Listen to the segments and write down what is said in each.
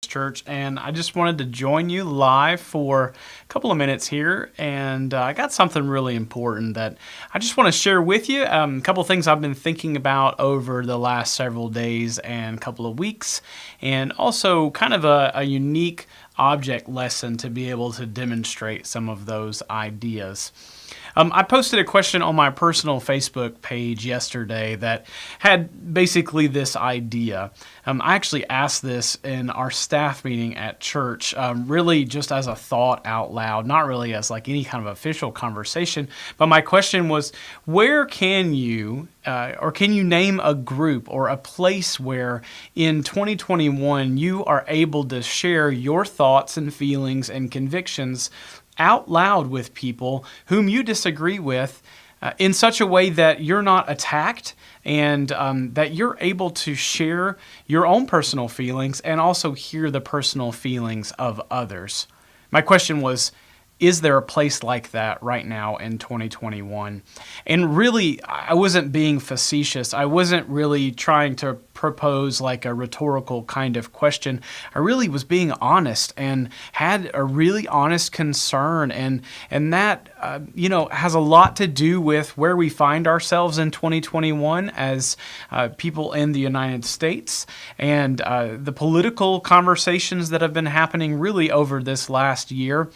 Church, and I just wanted to join you live for a couple of minutes here, and I got something really important that I just want to share with you. A couple of things I've been thinking about over the last several days and couple of weeks, and also kind of a unique object lesson to be able to demonstrate some of those ideas. I posted a question on my personal Facebook page yesterday that had basically this idea. I actually asked this in our staff meeting at church, really just as a thought out loud, not really as like any kind of official conversation. But my question was, where can you name a group or a place where in 2021 you are able to share your thoughts and feelings and convictions out loud with people whom you disagree with in such a way that you're not attacked and that you're able to share your own personal feelings and also hear the personal feelings of others? My question was, is there a place like that right now in 2021? And really, I wasn't being facetious. I wasn't really trying to propose like a rhetorical kind of question. I really was being honest and had a really honest concern. And that, has a lot to do with where we find ourselves in 2021 as people in the United States and the political conversations that have been happening really over this last year.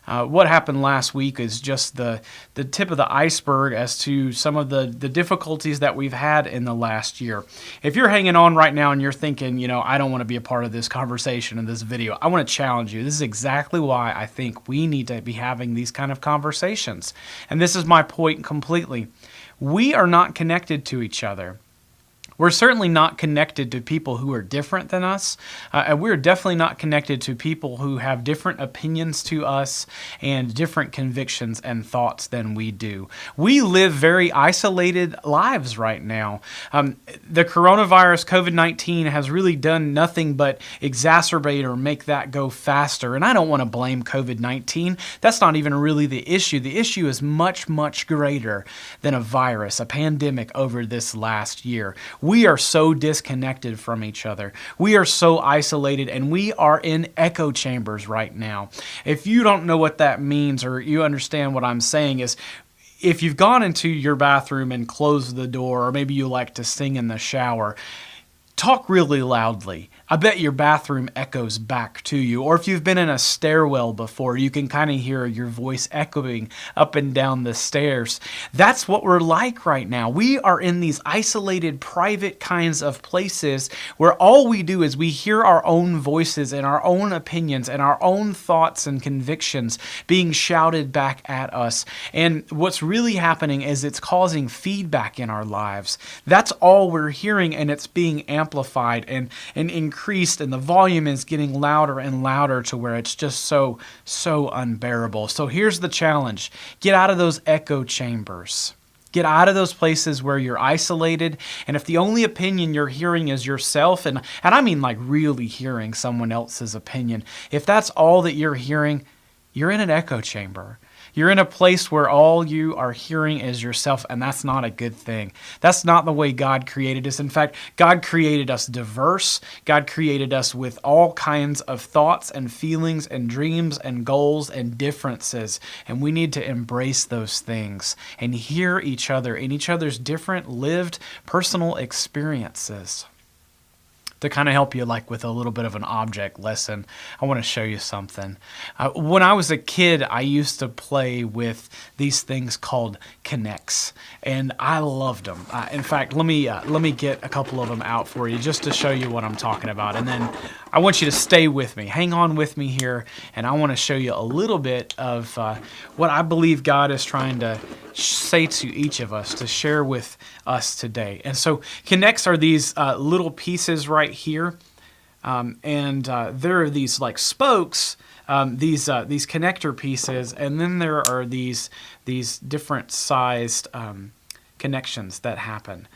What happened last week is just the tip of the iceberg as to some of the difficulties that we've had in the last year. If you're hanging on right now and you're thinking, I don't want to be a part of this conversation in this video, I want to challenge you. This is exactly why I think we need to be having these kind of conversations. And this is my point completely. We are not connected to each other. We're certainly not connected to people who are different than us, and we're definitely not connected to people who have different opinions to us and different convictions and thoughts than we do. We live very isolated lives right now. The coronavirus, COVID-19, has really done nothing but exacerbate or make that go faster, and I don't want to blame COVID-19. That's not even really the issue. The issue is much, much greater than a virus, a pandemic over this last year. We are so disconnected from each other. We are so isolated, and we are in echo chambers right now. If you don't know what that means, or you understand what I'm saying, is if you've gone into your bathroom and closed the door, or maybe you like to sing in the shower, talk really loudly. I bet your bathroom echoes back to you. Or if you've been in a stairwell before, you can kind of hear your voice echoing up and down the stairs. That's what we're like right now. We are in these isolated, private kinds of places where all we do is we hear our own voices and our own opinions and our own thoughts and convictions being shouted back at us. And what's really happening is it's causing feedback in our lives. That's all we're hearing, and it's being amplified and increased, and the volume is getting louder and louder to where it's just so unbearable. So here's the challenge. Get out of those echo chambers. Get out of those places where you're isolated, and if the only opinion you're hearing is yourself, and I mean like really hearing someone else's opinion, if that's all that you're hearing, you're in an echo chamber. You're in a place where all you are hearing is yourself, and that's not a good thing. That's not the way God created us. In fact, God created us diverse. God created us with all kinds of thoughts and feelings and dreams and goals and differences, and we need to embrace those things and hear each other and each other's different lived personal experiences. To kind of help you like with a little bit of an object lesson, I want to show you something. When I was a kid, I used to play with these things called K'NEX, and I loved them. In fact, let me get a couple of them out for you just to show you what I'm talking about, and then I want you to stay with me. Hang on with me here, and I want to show you a little bit of what I believe God is trying to say to each of us, to share with us today. And so K'NEX are these little pieces right here, and there are these like spokes, these connector pieces, and then there are these different sized connections that happen.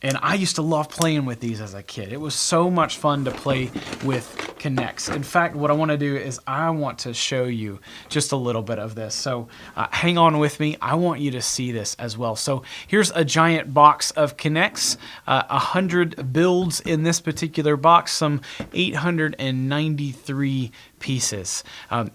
And I used to love playing with these as a kid. It was so much fun to play with K'NEX. In fact, what I want to do is I want to show you just a little bit of this. So hang on with me. I want you to see this as well. So here's a giant box of K'NEX, 100 builds in this particular box, some 893 pieces.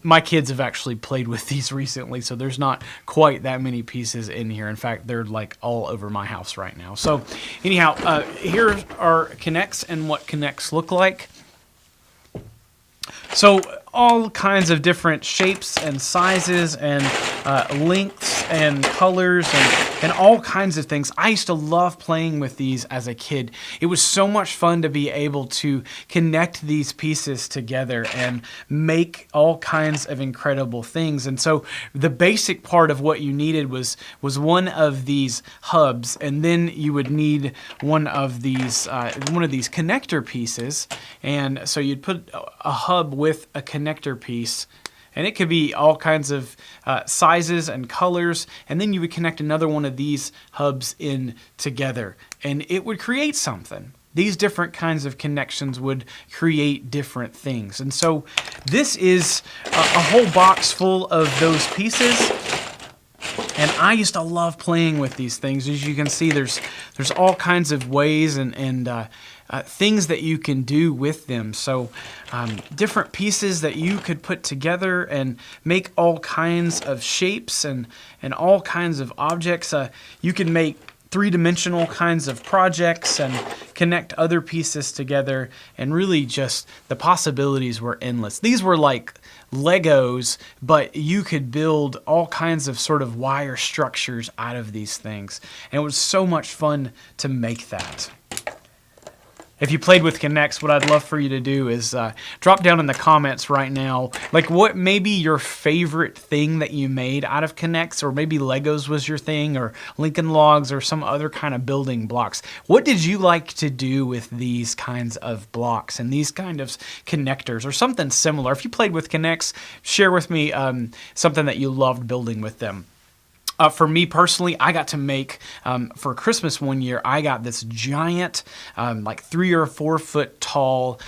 My kids have actually played with these recently, so there's not quite that many pieces in here. In fact, they're like all over my house right now. So anyhow, here are K'NEX and what K'NEX look like. So all kinds of different shapes and sizes and lengths and colors and all kinds of things. I used to love playing with these as a kid. It was so much fun to be able to connect these pieces together and make all kinds of incredible things. And so the basic part of what you needed was one of these hubs, and then you would need one of these connector pieces. And so you'd put a hub with a connector piece, and it could be all kinds of sizes and colors, and then you would connect another one of these hubs in together, and it would create something. These different kinds of connections would create different things. And so this is a whole box full of those pieces. And I used to love playing with these things. As you can see, there's all kinds of ways and things that you can do with them. So different pieces that you could put together and make all kinds of shapes and all kinds of objects. You can make three-dimensional kinds of projects and connect other pieces together, and really just the possibilities were endless. These were like Legos, but you could build all kinds of sort of wire structures out of these things, and it was so much fun to make that. If you played with K'NEX, what I'd love for you to do is drop down in the comments right now, like what maybe your favorite thing that you made out of K'NEX, or maybe Legos was your thing, or Lincoln Logs, or some other kind of building blocks. What did you like to do with these kinds of blocks and these kind of connectors, or something similar? If you played with K'NEX, share with me something that you loved building with them. For me personally, I got to make, for Christmas one year, I got this giant, like 3 or 4 foot tall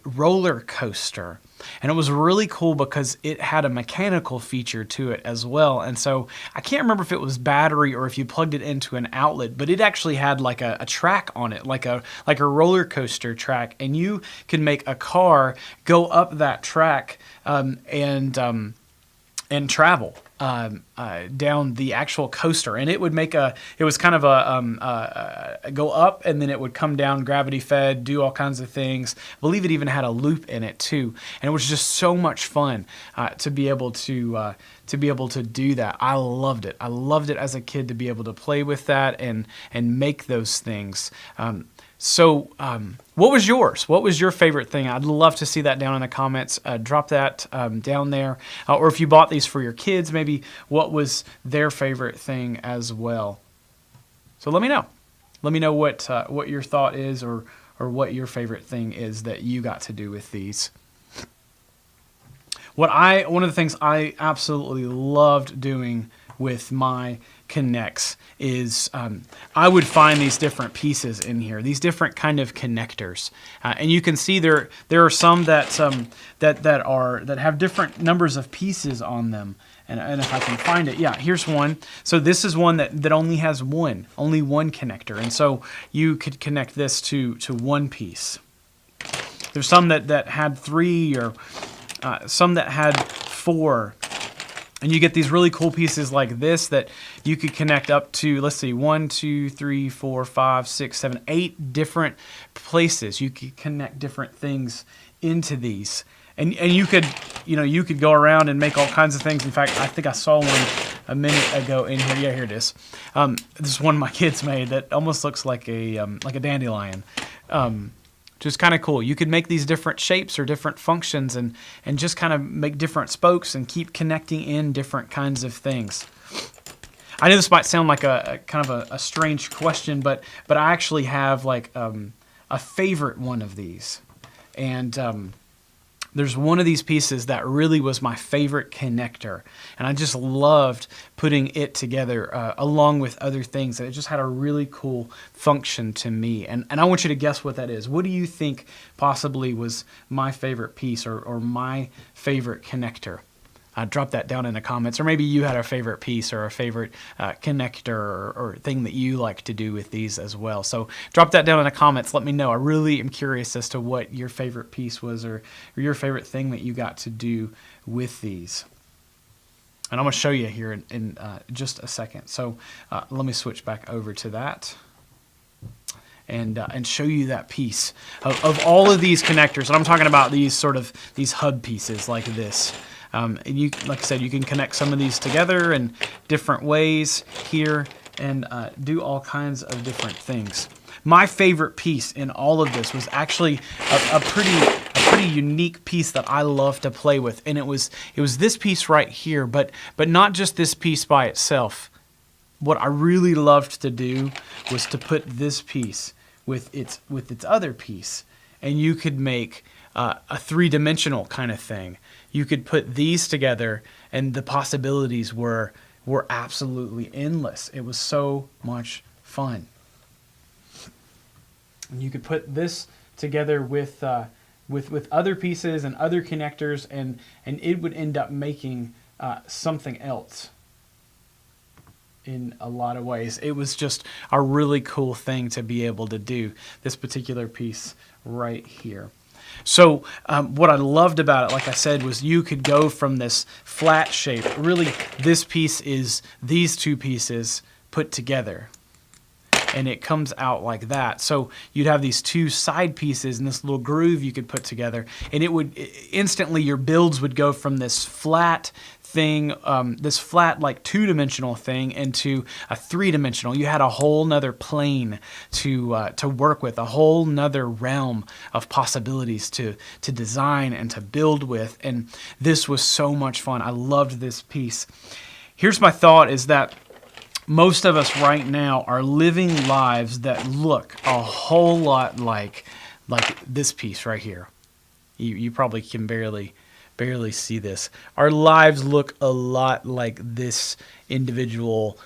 roller coaster. And it was really cool because it had a mechanical feature to it as well. And so I can't remember if it was battery or if you plugged it into an outlet, but it actually had like a track on it, like a roller coaster track. And you could make a car go up that track and travel down the actual coaster, and it would make it was kind of a go up, and then it would come down gravity fed, do all kinds of things. I believe it even had a loop in it too, and it was just so much fun to be able to do that. I loved it. I loved it as a kid to be able to play with that and make those things. So what was yours? What was your favorite thing? I'd love to see that down in the comments. Drop that down there. Or if you bought these for your kids, maybe what was their favorite thing as well. So let me know. Let me know what your thought is, or what your favorite thing is that you got to do with these. One of the things I absolutely loved doing with my K'NEX is I would find these different pieces in here, these different kind of connectors, and you can see there are some that have different numbers of pieces on them. And if I can find it, yeah, here's one. So this is one that only has only one connector, and so you could connect this to one piece. There's some that had 3, or some that had 4. And you get these really cool pieces like this that you could connect up to, let's see, 1, 2, 3, 4, 5, 6, 7, 8 different places. You could connect different things into these. And you could go around and make all kinds of things. In fact, I think I saw one a minute ago in here. Yeah, here it is. This is one my kids made that almost looks like a dandelion. Which is kind of cool. You could make these different shapes or different functions and just kind of make different spokes and keep connecting in different kinds of things. I know this might sound like a kind of a strange question, but I actually have like a favorite one of these. And there's one of these pieces that really was my favorite connector, and I just loved putting it together along with other things. It just had a really cool function to me, and I want you to guess what that is. What do you think possibly was my favorite piece or my favorite connector? Drop that down in the comments, or maybe you had a favorite piece or a favorite connector or thing that you like to do with these as well. So drop that down in the comments. Let me know. I really am curious as to what your favorite piece was or your favorite thing that you got to do with these. And I'm going to show you here in just a second. So let me switch back over to that and show you that piece of all of these connectors. And I'm talking about these hub pieces like this. And you, like I said, you can connect some of these together in different ways here and do all kinds of different things. My favorite piece in all of this was actually a pretty unique piece that I love to play with, and it was this piece right here, but not just this piece by itself. What I really loved to do was to put this piece with its other piece, and you could make a three-dimensional kind of thing. You could put these together, and the possibilities were absolutely endless. It was so much fun. And you could put this together with other pieces and other connectors, and it would end up making something else in a lot of ways. It was just a really cool thing to be able to do, this particular piece right here. So what I loved about it, like I said, was you could go from this flat shape. Really, this piece is these two pieces put together, and it comes out like that. So you'd have these two side pieces and this little groove you could put together, and it would instantly, your builds would go from this flat thing, this flat like two-dimensional thing into a three-dimensional. You had a whole nother plane to work with, a whole nother realm of possibilities to design and to build with, and this was so much fun. I loved this piece. Here's my thought, is that most of us right now are living lives that look a whole lot like this piece right here. You probably can barely see this. Our lives look a lot like this individual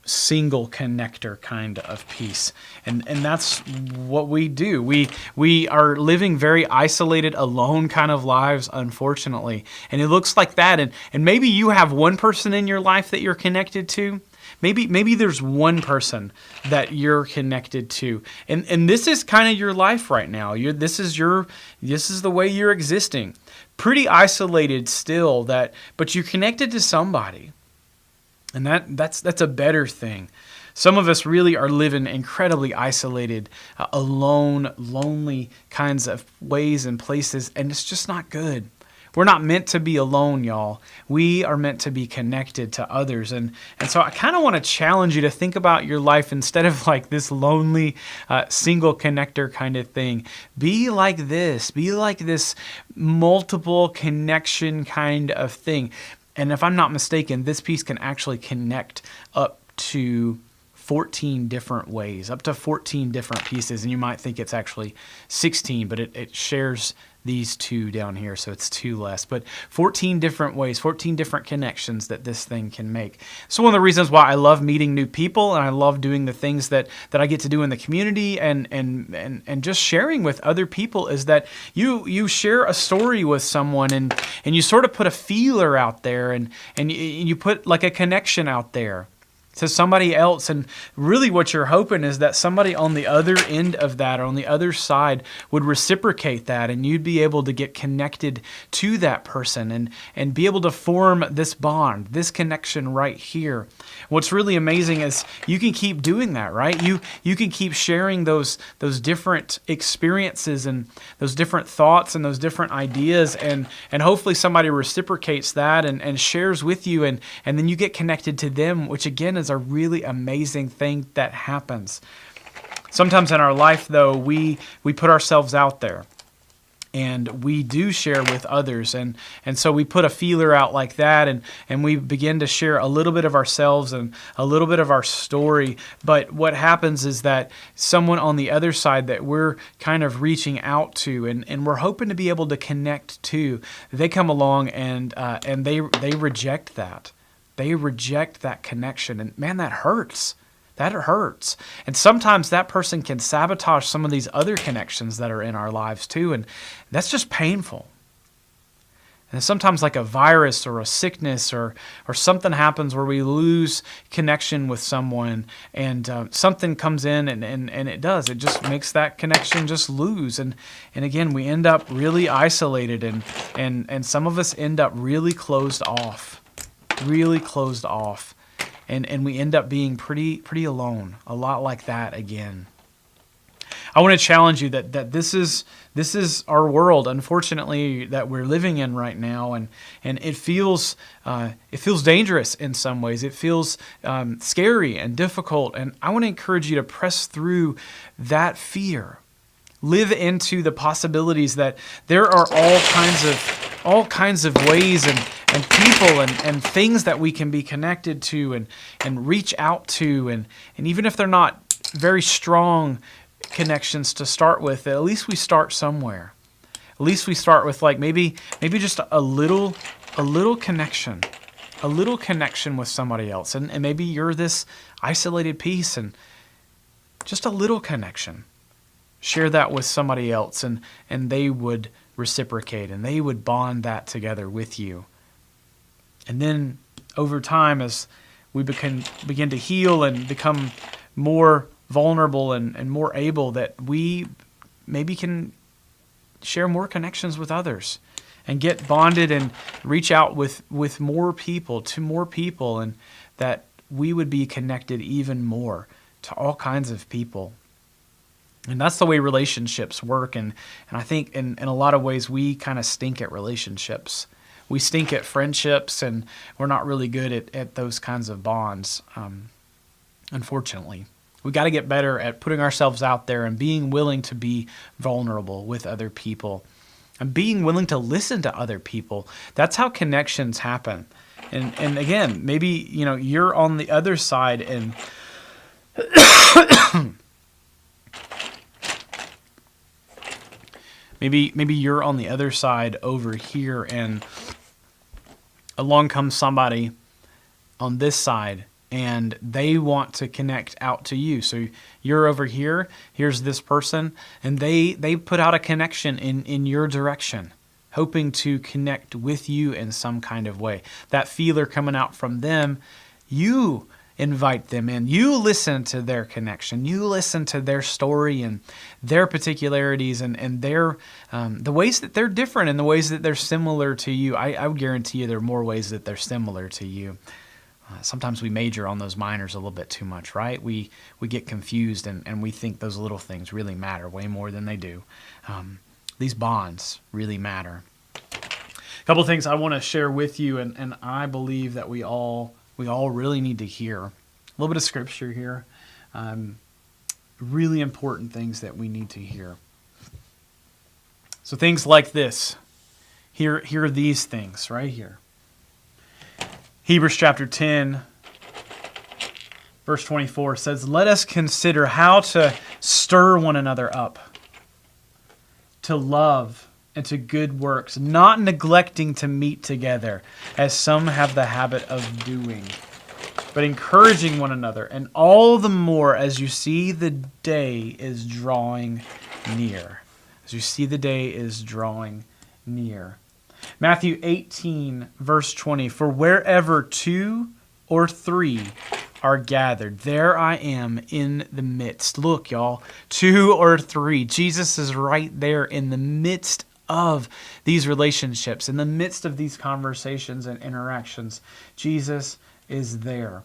single connector kind of piece, and that's what we do. We are living very isolated, alone kind of lives, unfortunately, and it looks like that. And maybe you have one person in your life that you're connected to. Maybe there's one person that you're connected to, and this is kind of your life right now. This is the way you're existing. Pretty isolated still, but you're connected to somebody, and that's a better thing. Some of us really are living incredibly isolated, alone, lonely kinds of ways and places, and it's just not good. We're not meant to be alone, y'all. We are meant to be connected to others. And so I kind of want to challenge you to think about your life instead of like this lonely single connector kind of thing. Be like this. Be like this multiple connection kind of thing. And if I'm not mistaken, this piece can actually connect up to 14 different ways, up to 14 different pieces. And you might think it's actually 16, but it shares these two down here, so it's two less, but 14 different ways, 14 different connections that this thing can make. So one of the reasons why I love meeting new people, and I love doing the things that I get to do in the community and just sharing with other people, is that you share a story with someone and you sort of put a feeler out there and you put like a connection out there to somebody else, and really what you're hoping is that somebody on the other end of that or on the other side would reciprocate that, and you'd be able to get connected to that person and be able to form this bond, this connection right here. What's really amazing is you can keep doing that, right? You can keep sharing those different experiences and those different thoughts and those different ideas, and hopefully somebody reciprocates that and shares with you, and then you get connected to them, which again is a really amazing thing that happens. Sometimes in our life, though, we put ourselves out there, And we do share with others. And so we put a feeler out like that, and we begin to share a little bit of ourselves and a little bit of our story. But what happens is that someone on the other side that we're kind of reaching out to and we're hoping to be able to connect to, they come along and they reject that. They reject that connection. And man, that hurts. That hurts. And sometimes that person can sabotage some of these other connections that are in our lives too. And that's just painful. And sometimes like a virus or a sickness or something happens where we lose connection with someone, and something comes in and it does. It just makes that connection just lose. And again, we end up really isolated, and some of us end up really closed off. And we end up being pretty alone, a lot like that again. I want to challenge you that this is our world, unfortunately, that we're living in right now, and it feels dangerous in some ways. It feels scary and difficult, and I want to encourage you to press through that fear. Live into the possibilities that there are all kinds of ways and people and things that we can be connected to and reach out to, and even if they're not very strong connections to start with, at least we start somewhere. At least we start with like maybe just a little connection, with somebody else, and maybe you're this isolated piece, and just a little connection. Share that with somebody else, and they would reciprocate, and they would bond that together with you. And then over time, as we begin to heal and become more vulnerable and more able, that we maybe can share more connections with others and get bonded and reach out with more people, to more people, and that we would be connected even more to all kinds of people. And that's the way relationships work. And I think in a lot of ways we kind of stink at relationships. We stink at friendships, and we're not really good at those kinds of bonds, unfortunately. We got to get better at putting ourselves out there and being willing to be vulnerable with other people and being willing to listen to other people. That's how connections happen. And again, maybe you're on the other side and Maybe you're on the other side over here, and along comes somebody on this side, and they want to connect out to you. So you're over here, here's this person, and they put out a connection in your direction, hoping to connect with you in some kind of way. That feeler coming out from them, you invite them in. You listen to their connection. You listen to their story and their particularities and their the ways that they're different and the ways that they're similar to you. I would guarantee you there are more ways that they're similar to you. Sometimes we major on those minors a little bit too much, right? We get confused and we think those little things really matter way more than they do. These bonds really matter. A couple of things I want to share with you, and I believe that we all really need to hear. A little bit of scripture here. Really important things that we need to hear. So things like this. Hear these things right here. Hebrews chapter 10, verse 24 says, "Let us consider how to stir one another up to love and to good works, not neglecting to meet together, as some have the habit of doing, but encouraging one another, and all the more as you see the day is drawing near." As you see the day is drawing near. Matthew 18, verse 20, "For wherever 2 or 3 are gathered, there I am in the midst." Look, y'all, 2 or 3. Jesus is right there in the midst of these relationships, in the midst of these conversations and interactions. Jesus is there.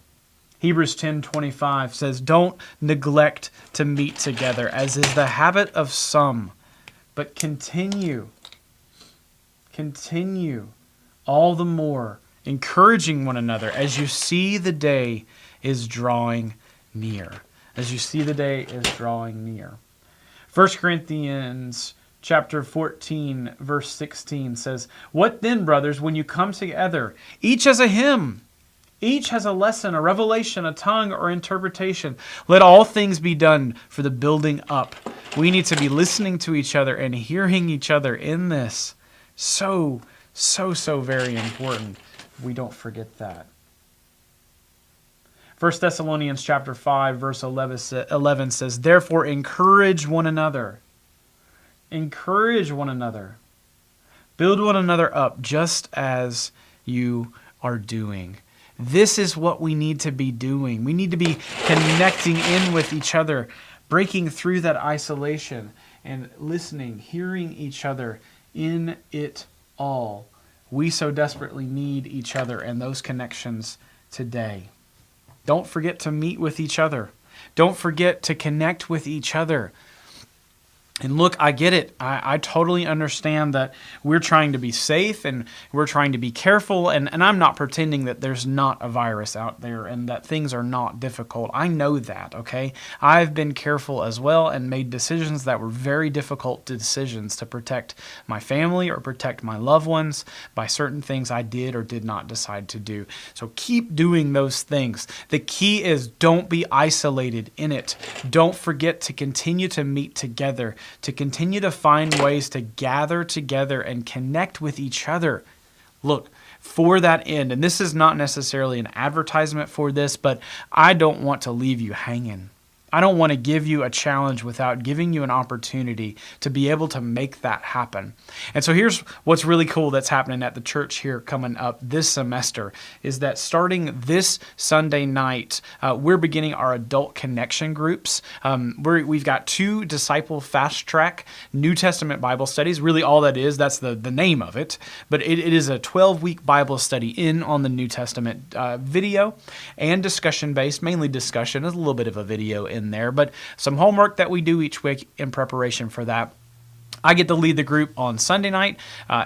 Hebrews 10:25 says, "Don't neglect to meet together, as is the habit of some, but continue all the more, encouraging one another as you see the day is drawing near." As you see the day is drawing near. 1 Corinthians chapter 14, verse 16 says, "What then, brothers, when you come together, each has a hymn, each has a lesson, a revelation, a tongue, or interpretation. Let all things be done for the building up." We need to be listening to each other and hearing each other in this. So very important. We don't forget that. 1 Thessalonians chapter 5, verse 11 says, "Therefore encourage one another." Encourage one another. Build one another up just as you are doing. This is what we need to be doing. We need to be connecting in with each other, breaking through that isolation and listening, hearing each other in it all. We so desperately need each other and those connections today. Don't forget to meet with each other. Don't forget to connect with each other. And look, I get it. I totally understand that we're trying to be safe and we're trying to be careful. And I'm not pretending that there's not a virus out there and that things are not difficult. I know that, okay? I've been careful as well and made decisions that were very difficult decisions to protect my family or protect my loved ones by certain things I did or did not decide to do. So keep doing those things. The key is don't be isolated in it. Don't forget to continue to meet together, to continue to find ways to gather together and connect with each other. Look, for that end, and this is not necessarily an advertisement for this, but I don't want to leave you hanging. I don't want to give you a challenge without giving you an opportunity to be able to make that happen. And so here's what's really cool that's happening at the church here coming up this semester is that starting this Sunday night, we're beginning our adult connection groups. We've got 2 Disciple Fast Track New Testament Bible studies. Really all that is, that's the name of it. But it is a 12-week Bible study in on the New Testament, video and discussion based, mainly discussion. There's a little bit of a video in there, but some homework that we do each week in preparation for that. I get to lead the group on Sunday night.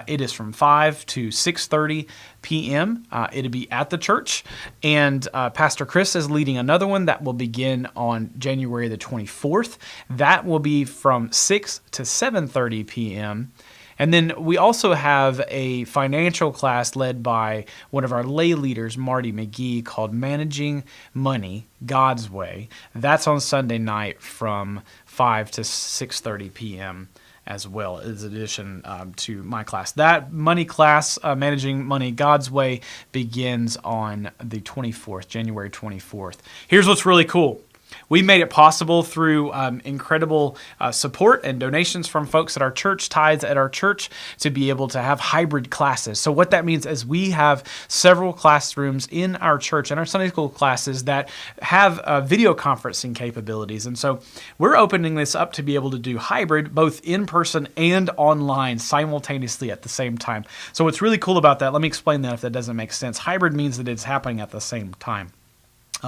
It is from 5 to 6:30 p.m. It'll be at the church, and Pastor Chris is leading another one that will begin on January the 24th. That will be from 6 to 7:30 p.m. And then we also have a financial class led by one of our lay leaders, Marty McGee, called Managing Money God's Way. That's on Sunday night from 5 to 6:30 p.m. as well, as addition to my class. That money class, Managing Money God's Way, begins on the 24th, January 24th. Here's what's really cool. We made it possible through incredible support and donations from folks at our church, tithes at our church, to be able to have hybrid classes. So what that means is we have several classrooms in our church and our Sunday school classes that have video conferencing capabilities. And so we're opening this up to be able to do hybrid, both in person and online simultaneously at the same time. So what's really cool about that, let me explain that if that doesn't make sense. Hybrid means that it's happening at the same time.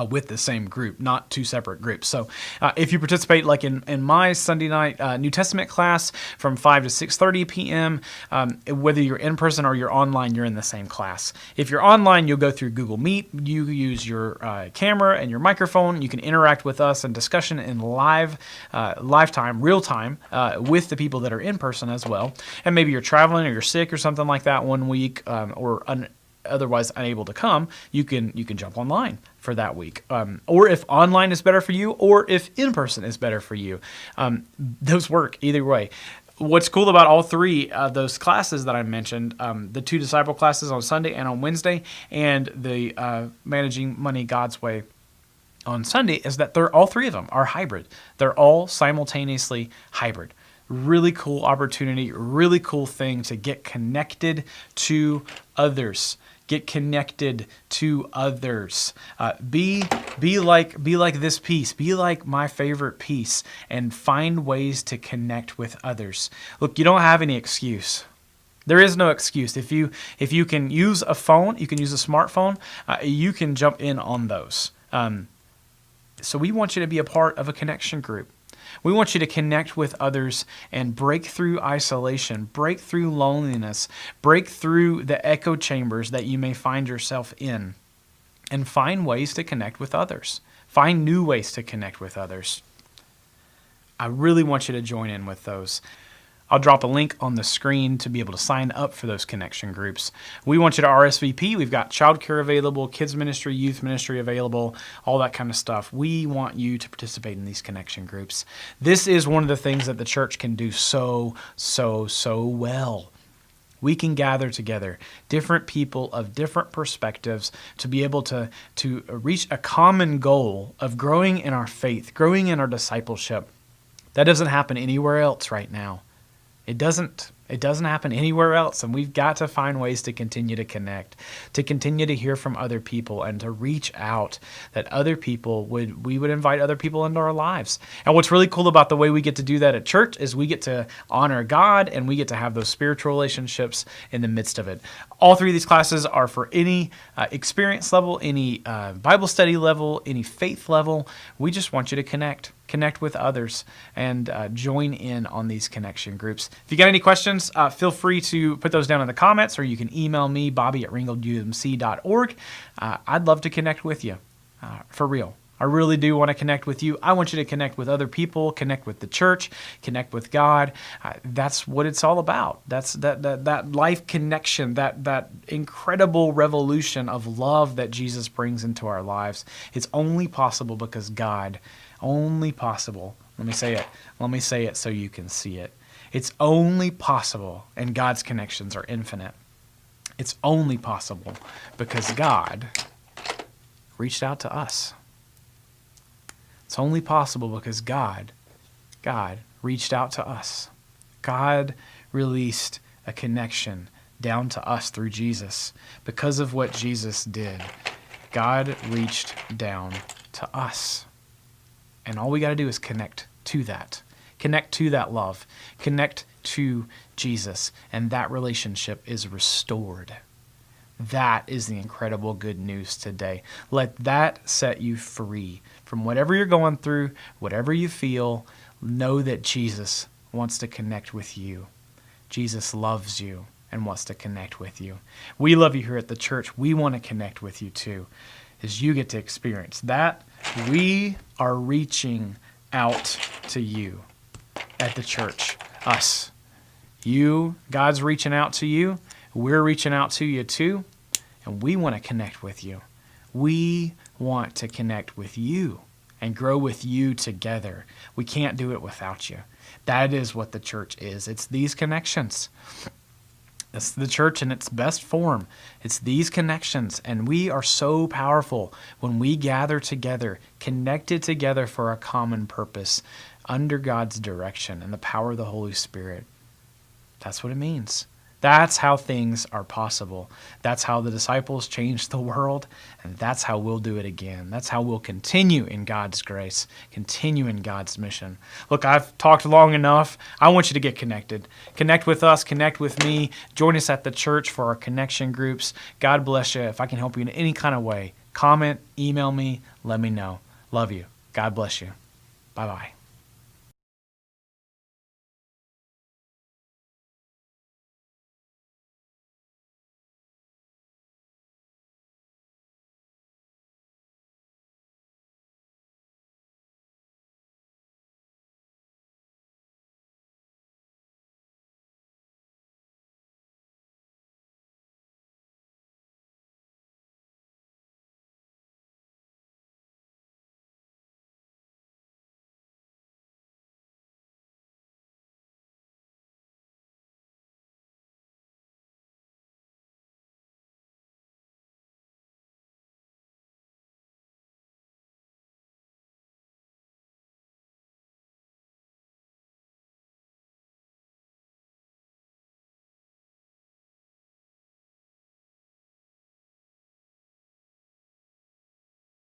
With the same group, not 2 separate groups. So if you participate like in my Sunday night New Testament class from 5 to 6:30 p.m., whether you're in person or you're online, you're in the same class. If you're online, you'll go through Google Meet. You use your camera and your microphone. You can interact with us in discussion in lifetime, real time, with the people that are in person as well. And maybe you're traveling or you're sick or something like that one week, or otherwise unable to come, you can jump online for that week. Or if online is better for you, or if in-person is better for you. Those work either way. What's cool about all 3 of those classes that I mentioned, the 2 disciple classes on Sunday and on Wednesday, and the Managing Money God's Way on Sunday, is that all 3 of them are hybrid. They're all simultaneously hybrid. Really cool opportunity, really cool thing to get connected to others. Get connected to others. Be like this piece. Be like my favorite piece, and find ways to connect with others. Look, you don't have any excuse. There is no excuse. If you can use a phone, you can use a smartphone. You can jump in on those. So we want you to be a part of a connection group. We want you to connect with others and break through isolation, break through loneliness, break through the echo chambers that you may find yourself in, and find ways to connect with others. Find new ways to connect with others. I really want you to join in with those. I'll drop a link on the screen to be able to sign up for those connection groups. We want you to RSVP. We've got childcare available, kids ministry, youth ministry available, all that kind of stuff. We want you to participate in these connection groups. This is one of the things that the church can do so well. We can gather together different people of different perspectives to be able to reach a common goal of growing in our faith, growing in our discipleship. That doesn't happen anywhere else right now. It doesn't happen anywhere else, and we've got to find ways to continue to connect, to continue to hear from other people, and to reach out that we would invite other people into our lives. And what's really cool about the way we get to do that at church is we get to honor God, and we get to have those spiritual relationships in the midst of it. All three of these classes are for any experience level, any Bible study level, any faith level. We just want you to connect with others, and join in on these connection groups. If you got any questions, feel free to put those down in the comments, or you can email me, bobby@ringgoldumc.org. I'd love to connect with you, for real. I really do want to connect with you. I want you to connect with other people, connect with the church, connect with God. That's what it's all about. That's that life connection, that incredible revolution of love that Jesus brings into our lives. It's only possible because God. Only possible. Let me say it so you can see it. It's only possible, and God's connections are infinite. It's only possible because God reached out to us. It's only possible because God reached out to us. God released a connection down to us through Jesus. Because of what Jesus did, God reached down to us. And all we got to do is connect to that love, connect to Jesus, and that relationship is restored. That is the incredible good news today. Let that set you free from whatever you're going through, whatever you feel. Know that Jesus wants to connect with you. Jesus loves you and wants to connect with you. We love you here at the church. We want to connect with you too, as you get to experience that. We are reaching out to you at the church. Us. You, God's reaching out to you. We're reaching out to you too. And we want to connect with you. We want to connect with you and grow with you together. We can't do it without you. That is what the church is. It's these connections. It's the church in its best form. It's these connections, and we are so powerful when we gather together, connected together for a common purpose, under God's direction and the power of the Holy Spirit. That's what it means. That's how things are possible. That's how the disciples changed the world, and that's how we'll do it again. That's how we'll continue in God's grace, continue in God's mission. Look, I've talked long enough. I want you to get connected. Connect with us, connect with me. Join us at the church for our connection groups. God bless you. If I can help you in any kind of way, comment, email me, let me know. Love you. God bless you. Bye-bye.